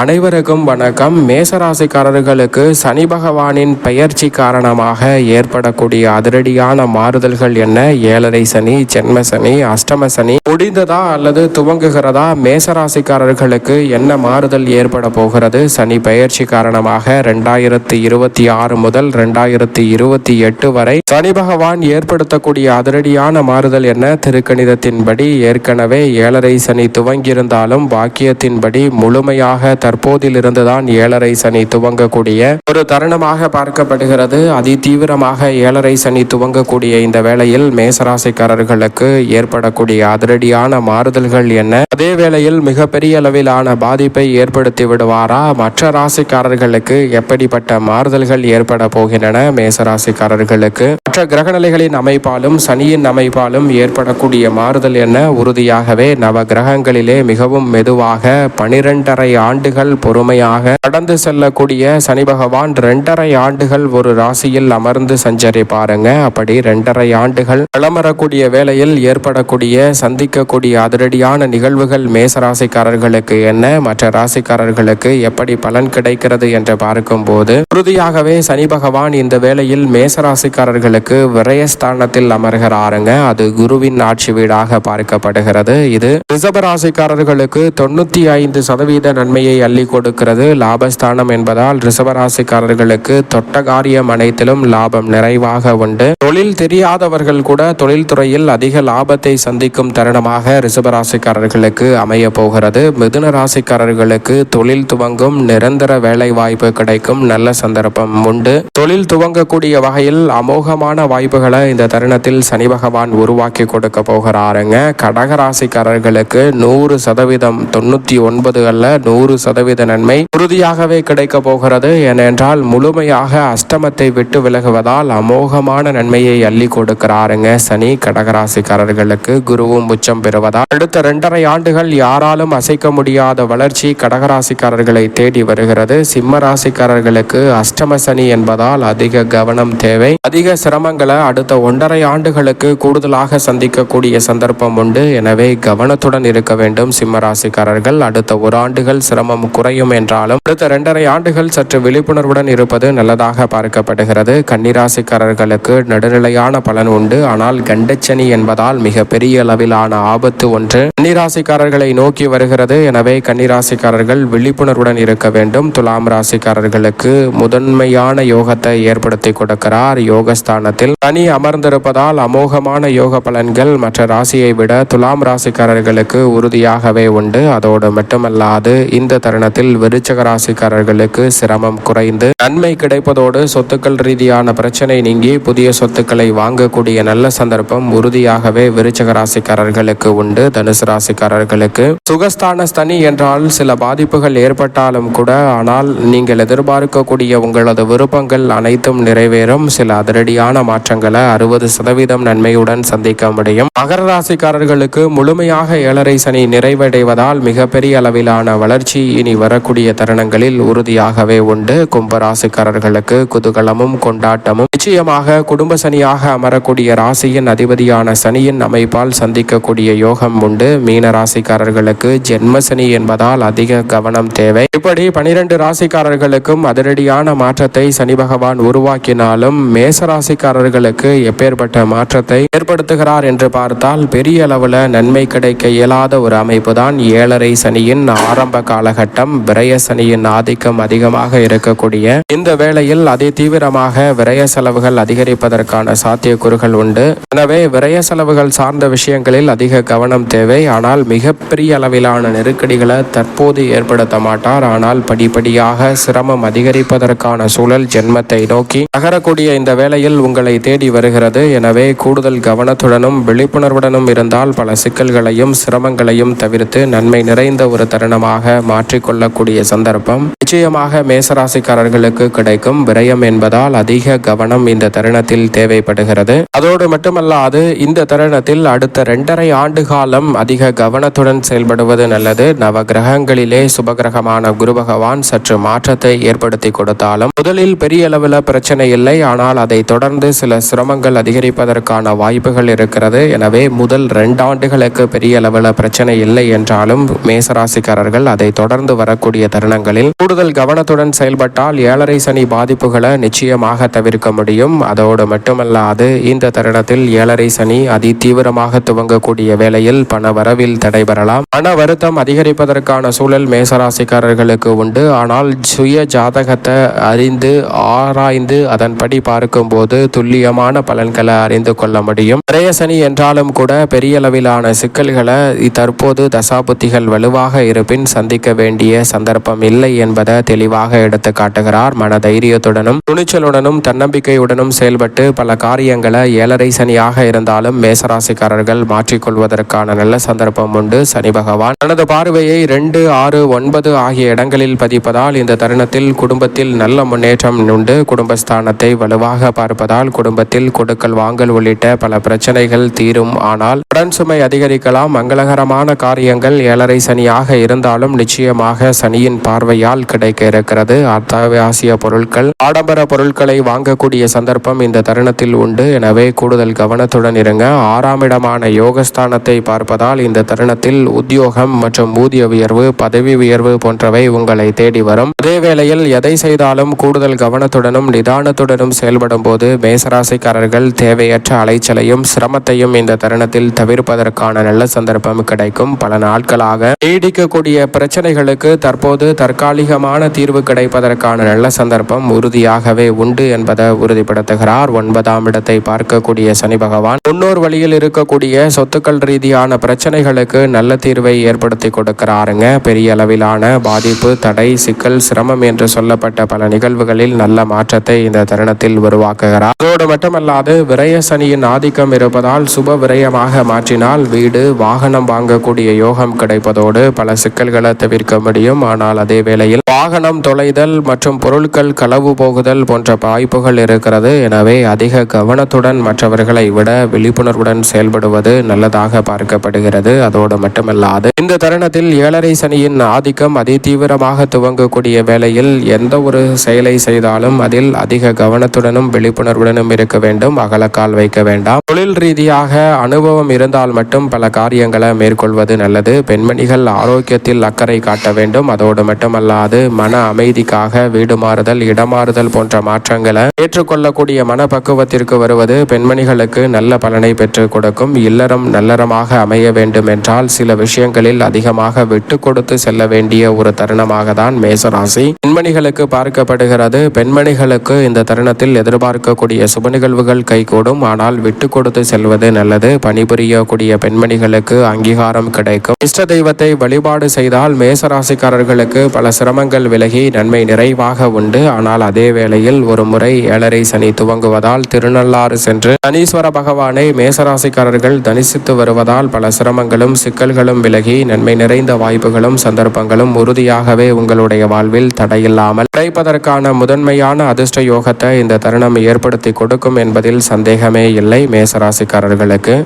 அனைவருக்கும் வணக்கம். மேசராசிக்காரர்களுக்கு சனி பகவானின் பெயர்ச்சி காரணமாக ஏற்படக்கூடிய அதிரடியான மாறுதல்கள் என்ன? ஏழரை சனி, ஜென்ம சனி, அஷ்டம சனி முடிந்ததா அல்லது துவங்குகிறதா? மேசராசிக்காரர்களுக்கு என்ன மாறுதல் ஏற்பட போகிறது? சனி பெயர்ச்சி காரணமாக 2026 முதல் 2028 வரை சனி பகவான் ஏற்படுத்தக்கூடிய அதிரடியான மாறுதல் என்ன? திருக்கணிதத்தின்படி ஏற்கனவே ஏழரை சனி துவங்கியிருந்தாலும் பாக்கியத்தின்படி முழுமையாக தற்போதிலிருந்துதான் ஏழரை சனி துவங்கக்கூடிய ஒரு தருணமாக பார்க்கப்படுகிறது. அதி தீவிரமாக ஏழரை சனி துவங்கக்கூடிய இந்த வேளையில் மேசராசிக்காரர்களுக்கு ஏற்படக்கூடிய அதிரடியான மாறுதல்கள் என்ன? அதே வேளையில் மிகப்பெரிய அளவிலான பாதிப்பை ஏற்படுத்தி விடுவாரா? மற்ற ராசிக்காரர்களுக்கு எப்படிப்பட்ட மாறுதல்கள் ஏற்பட போகின்றன? மேசராசிக்காரர்களுக்கு மற்ற கிரகநிலைகளின் அமைப்பாலும் சனியின் அமைப்பாலும் ஏற்படக்கூடிய மாறுதல் என்ன? உறுதியாகவே நவ கிரகங்களிலே மிகவும் மெதுவாக 12.5 ஆண்டுகள் பொறுமையாக கடந்து செல்லக்கூடிய சனி பகவான் 2.5 ஆண்டுகள் ஒரு ராசியில் அமர்ந்து சஞ்சரிப்பாருங்க. அப்படி 2.5 ஆண்டுகள் களமரக்கூடிய வேளையில் ஏற்படக்கூடிய சந்திக்கக்கூடிய அதிரடியான நிகழ்வுகள் மேசராசிக்காரர்களுக்கு என்ன? மற்ற ராசிக்காரர்களுக்கு எப்படி பலன் கிடைக்கிறது என்று பார்க்கும்போது உறுதியாகவே சனி பகவான் இந்த வேளையில் மேசராசிக்காரர்களுக்கு விரயஸ்தானத்தில் அமர்கிறாருங்க. அது குருவின் ஆட்சி வீடாக பார்க்கப்படுகிறது. இது ரிஷபராசிக்காரர்களுக்கு 95% நன்மையை அள்ளி கொடுக்கிறது. லாபஸ்தானம் என்பதால் ரிஷபராசிக்காரர்களுக்கு தொட்ட காரியம் அனைத்திலும் லாபம் நிறைவாக உண்டு. தொழில் தெரியாதவர்கள் கூட தொழில் துறையில் அதிக லாபத்தை சந்திக்கும் தருணமாக ரிஷபராசிக்காரர்களுக்கு அமைய போகிறது. மிதுன ராசிக்காரர்களுக்கு தொழில் துவங்கும், நிரந்தர வேலை வாய்ப்பு கிடைக்கும் நல்ல சந்தர்ப்பம் உண்டு. தொழில் துவங்கக்கூடிய வகையில் அமோகமான வாய்ப்புகளை இந்த தருணத்தில் சனி பகவான் உருவாக்கி கொடுக்க போகிறாருங்க. கடகராசிக்காரர்களுக்கு 100%, 99 அல்ல 100% நன்மை உறுதியாகவே கிடைக்க போகிறது. ஏனென்றால் முழுமையாக அஷ்டமத்தை விட்டு விலகுவதால் அமோகமான நன்மையை அள்ளி கொடுக்கிறாருங்க சனி. கடகராசிக்காரர்களுக்கு குருவும் உச்சம் பெறுவதால் அடுத்த 2.5 ஆண்டுகள் யாராலும் அசைக்க முடியாத வளர்ச்சி கடகராசிக்காரர்களை தேடி வருகிறது. சிம்ம ராசிக்காரர்களுக்கு அஷ்டம சனி என்பதால் அதிக கவனம் தேவை. அதிக சிரமங்களை அடுத்த 1.5 ஆண்டுகளுக்கு கூடுதலாக சந்திக்கக்கூடிய சந்தர்ப்பம் உண்டு. எனவே கவனத்துடன் இருக்க வேண்டும் சிம்ம ராசிக்காரர்கள். அடுத்த 1 ஆண்டுகள் சிரமம் குறையும் என்றாலும் அடுத்த 2.5 ஆண்டுகள் சற்று விழிப்புணர்வுடன் இருப்பது நல்லதாக பார்க்கப்படுகிறது. கன்னிராசிக்காரர்களுக்கு நடுநிலையான பலன் உண்டு. ஆனால் கண்டச்சனி என்பதால் மிக பெரிய அளவிலான ஆபத்து ஒன்று கன்னிராசிக்காரர்களை நோக்கி வருகிறது. எனவே கன்னிராசிக்காரர்கள் விழிப்புணர்வுடன் இருக்க வேண்டும். துலாம் ராசிக்காரர்களுக்கு முதன்மையான யோகத்தை ஏற்படுத்தி கொடுக்கிறார். யோகஸ்தானத்தில் சனி அமர்ந்திருப்பதால் அமோகமான யோக பலன்கள் மற்ற ராசியை விட துலாம் ராசிக்காரர்களுக்கு உறுதியாகவே உண்டு. அதோடு மட்டுமல்லாது இந்த தருணத்தில் விருச்சக ராசிக்காரர்களுக்கு சிரமம் குறைந்து நன்மை கிடைப்பதோடு சொத்துக்கள் ரீதியான பிரச்சனை நீங்கி புதிய சொத்துக்களை வாங்கக்கூடிய நல்ல சந்தர்ப்பம் உறுதியாகவே விருச்சக ராசிக்காரர்களுக்கு உண்டு. தனுசு ராசிக்காரர்களுக்கு சுகஸ்தான சனி என்றால் சில பாதிப்புகள் ஏற்பட்டாலும் கூட ஆனால் நீங்கள் எதிர்பார்க்கக்கூடிய உங்களது விருப்பங்கள் அனைத்தும் நிறைவேறும். சில அதிரடியான மாற்றங்களை 60% நன்மையுடன் சந்திக்க முடியும். மகர ராசிக்காரர்களுக்கு முழுமையாக ஏழரை சனி நிறைவடைவதால் மிகப்பெரிய அளவிலான வளர்ச்சி இனி வரக்கூடிய தருணங்களில் உறுதியாகவே உண்டு. கும்பராசிக்காரர்களுக்கு குதூகலமும் கொண்டாட்டமும் நிச்சயமாக குடும்ப சனியாக அமரக்கூடிய ராசியின் அதிபதியான சனியின் அமைப்பால் சந்திக்கக்கூடிய யோகம் உண்டு. மீன ராசிக்காரர்களுக்கு ஜென்ம சனி என்பதால் அதிக கவனம் தேவை. இப்படி 12 ராசிக்காரர்களுக்கும் அதிரடியான மாற்றத்தை சனி பகவான் உருவாக்கினாலும் மேசராசிக்காரர்களுக்கு எப்பேற்பட்ட மாற்றத்தை ஏற்படுத்துகிறார் என்று பார்த்தால் பெரிய அளவுல நன்மை கிடைக்க இயலாத ஒரு அமைப்பு தான் ஏழரை சனியின் ஆரம்ப காலகட்டம். விரய சனியின் ஆதிக்கம் அதிகமாக இருக்கக்கூடிய இந்த வேளையில் அதி தீவிரமாக விரய செலவுகள் அதிகரிப்பதற்கான சாத்தியக்கூறுகள் உண்டு. எனவே விரய செலவுகள் சார்ந்த விஷயங்களில் அதிக கவனம் தேவை. ஆனால் மிகப்பெரிய அளவிலான நெருக்கடிகளை தற்போது ஏற்படுத்த மாட்டார். ஆனால் படிப்படியாக சிரமம் அதிகரிப்பதற்கான சூழல் ஜென்மத்தை நோக்கி நகரக்கூடிய இந்த வேளையில் உங்களை தேடி வருகிறது. எனவே கூடுதல் கவனத்துடனும் விழிப்புணர்வுடனும் இருந்தால் பல சிக்கல்களையும் சிரமங்களையும் தவிர்த்து நன்மை நிறைந்த ஒரு தருணமாக மாற்றிக்கொள்ளக்கூடிய சந்தர்ப்பம் நிச்சயமாக மேசராசிக்காரர்களுக்கு கிடைக்கும். விரயம் என்பதால் அதிக கவனம் இந்த தருணத்தில் தேவைப்படுகிறது. அதோடு மட்டுமல்லாது இந்த தருணத்தில் அடுத்த 2.5 ஆண்டு காலம் அதிக கவனத்துடன் செயல்படுவது நல்லது. நவ கிரகங்களிலே சுபகிரகமான குரு பகவான் சற்று மாற்றத்தை ஏற்படுத்தி கொடுத்தாலும் முதலில் பெரிய அளவில் பிரச்சனை இல்லை. ஆனால் அதை தொடர்ந்து சில சிரமங்கள் அதிகரிப்பதற்கான வாய்ப்புகள் இருக்கிறது. எனவே முதல் 2 ஆண்டுகளுக்கு பெரிய அளவில் பிரச்சனை இல்லை என்றாலும் மேசராசிக்காரர்கள் அதை தொடர்ந்து வளர்ந்து வரக்கூடிய தருணங்களில் கூடுதல் கவனத்துடன் செயல்பட்டால் ஏழரை சனி பாதிப்புகளை நிச்சயமாக தவிர்க்க முடியும். அதோடு மட்டுமல்லாது இந்த தருணத்தில் ஏழரை சனி அதி தீவிரமாக துவங்கக்கூடிய வேளையில் பண வரவில் தடைபெறலாம். மன வருத்தம் அதிகரிப்பதற்கான சூழல் மேசராசிக்காரர்களுக்கு உண்டு. ஆனால் சுய ஜாதகத்தை அறிந்து ஆராய்ந்து அதன்படி பார்க்கும்போது துல்லியமான பலன்களை அறிந்து கொள்ள முடியும். விரய சனி என்றாலும் கூட பெரிய அளவிலான சிக்கல்களை தற்போது தசாபுத்திகள் வலுவாக இருப்பின் சந்திக்க வேண்டிய சந்தர்ப்பம் இல்லை என்பதை தெளிவாக எடுத்து காட்டுகிறார். மன தைரியத்துடனும் துணிச்சலுடனும் தன்னம்பிக்கையுடனும் செயல்பட்டு பல காரியங்களை ஏழரை சனியாக இருந்தாலும் மேசராசிக்காரர்கள் மாற்றிக்கொள்வதற்கான நல்ல சந்தர்ப்பம் உண்டு. சனி பகவான் தனது பார்வையை 2, 6, 9 ஆகிய இடங்களில் பதிப்பதால் இந்த தருணத்தில் குடும்பத்தில் நல்ல முன்னேற்றம் உண்டு. குடும்பஸ்தானத்தை வலுவாக பார்ப்பதால் குடும்பத்தில் கொடுக்கல் வாங்கல் உள்ளிட்ட பல பிரச்சனைகள் தீரும். ஆனால் கடன் சுமை அதிகரிக்கலாம். மங்களகரமான காரியங்கள் ஏழரை சனியாக இருந்தாலும் நிச்சயமாக சனியின் பார்வையால் கிடைக்க இருக்கிறது. அத்தியாவசிய பொருட்கள் ஆடம்பர பொருட்களை வாங்கக்கூடிய சந்தர்ப்பம் இந்த தருணத்தில் உண்டு. எனவே கூடுதல் கவனத்துடன் இருங்க. 6ஆம் இடமான யோகஸ்தானத்தை பார்ப்பதால் இந்த தருணத்தில் உத்தியோகம் மற்றும் ஊதிய உயர்வு பதவி உயர்வு போன்றவை உங்களை தேடி வரும். அதே வேளையில் எதை செய்தாலும் கூடுதல் கவனத்துடனும் நிதானத்துடனும் செயல்படும் போது மேசராசிக்காரர்கள் தேவையற்ற அலைச்சலையும் சிரமத்தையும் இந்த தருணத்தில் தவிர்ப்பதற்கான நல்ல சந்தர்ப்பம் கிடைக்கும். பல நாட்களாக நீடிக்கக்கூடிய பிரச்சனைகளுக்கு தற்போது தற்காலிகமான தீர்வு கிடைப்பதற்கான நல்ல சந்தர்ப்பம் உறுதியாகவே உண்டு என்பதை உறுதிப்படுத்துகிறார். 9ஆம் இடத்தை பார்க்கக்கூடிய சனி பகவான் முன்னோர் வழியில் இருக்கக்கூடிய சொத்துக்கள் ரீதியான பிரச்சனைகளுக்கு நல்ல தீர்வை ஏற்படுத்தி கொடுக்கிறாருங்க. பெரிய அளவிலான பாதிப்பு தடை சிக்கல் சிரமம் என்று சொல்லப்பட்ட பல நிகழ்வுகளில் நல்ல மாற்றத்தை இந்த தருணத்தில் உருவாக்குகிறார். அதோடு மட்டுமல்லாது விரய சனியின் ஆதிக்கம் இருப்பதால் சுப விரயமாக மாற்றினால் வீடு வாகனம் வாங்கக்கூடிய யோகம் கிடைப்பதோடு பல சிக்கல்களை தவிர்க்க முடியும். ஆனால் அதே வேளையில் வாகனம் தொலைதல் மற்றும் பொருட்கள் களவு போகுதல் போன்ற வாய்ப்புகள் இருக்கிறது. எனவே அதிக கவனத்துடன் மற்றவர்களை விட விழிப்புணர்வுடன் செயல்படுவது நல்லதாக பார்க்கப்படுகிறது. அதோடு மட்டுமல்லாது இந்த தருணத்தில் ஏழரை சனியின் ஆதிக்கம் அதி தீவிரமாக துவங்கக்கூடிய வேளையில் எந்த ஒரு செயலை செய்தாலும் அதில் அதிக கவனத்துடனும் விழிப்புணர்வுடனும் இருக்க வேண்டும். அகலக்கால் வைக்க வேண்டாம். தொழில் ரீதியாக அனுபவம் இருந்தால் மட்டும் பல காரியங்களை மேற்கொள்வது நல்லது. பெண்மணிகள் ஆரோக்கியத்தில் அக்கறை காட்ட வேண்டும். அதோடு மட்டுமல்லாது மன அமைதிக்காக வீடு மாறுதல் இடமாறுதல் போன்ற மாற்றங்களை ஏற்றுக்கொள்ளக்கூடிய மனப்பக்குவத்திற்கு வருவது பெண்மணிகளுக்கு நல்ல பலனை பெற்றுக் கொடுக்கும். இல்லறம் நல்லறமாக அமைய வேண்டும் என்றால் சில விஷயங்களில் அதிகமாக விட்டு கொடுத்து செல்ல வேண்டிய ஒரு தருணமாக தான் மேசராசி பெண்மணிகளுக்கு பார்க்கப்படுகிறது. பெண்மணிகளுக்கு இந்த தருணத்தில் எதிர்பார்க்கக்கூடிய சுப நிகழ்வுகள் கைகூடும். ஆனால் விட்டு கொடுத்து செல்வது நல்லது. பணிபுரியக்கூடிய பெண்மணிகளுக்கு அங்கீகாரம் கிடைக்கும். இஷ்ட தெய்வத்தை வழிபாடு செய்தால் மேசராசிக்காரர்களுக்கு பல சிரமங்கள் விலகி நன்மை நிறைவாக உண்டு. ஆனால் அதே வேளையில் ஒரு முறை ஏழரை சனி துவங்குவதால் திருநள்ளாறு சென்று சனீஸ்வர பகவானை மேசராசிக்காரர்கள் தரிசித்து வருவதால் பல சிரமங்களும் சிக்கல்களும் விலகி நன்மை நிறைந்த வாய்ப்புகளும் சந்தர்ப்பங்களும் உறுதியாகவே உங்களுடைய வாழ்வில் தடையில்லாமல் கிடைப்பதற்கான முதன்மையான அதிர்ஷ்ட யோகத்தை இந்த தருணம் ஏற்படுத்தி கொடுக்கும் என்பதில் சந்தேகமே இல்லை மேசராசிக்காரர்களுக்கு.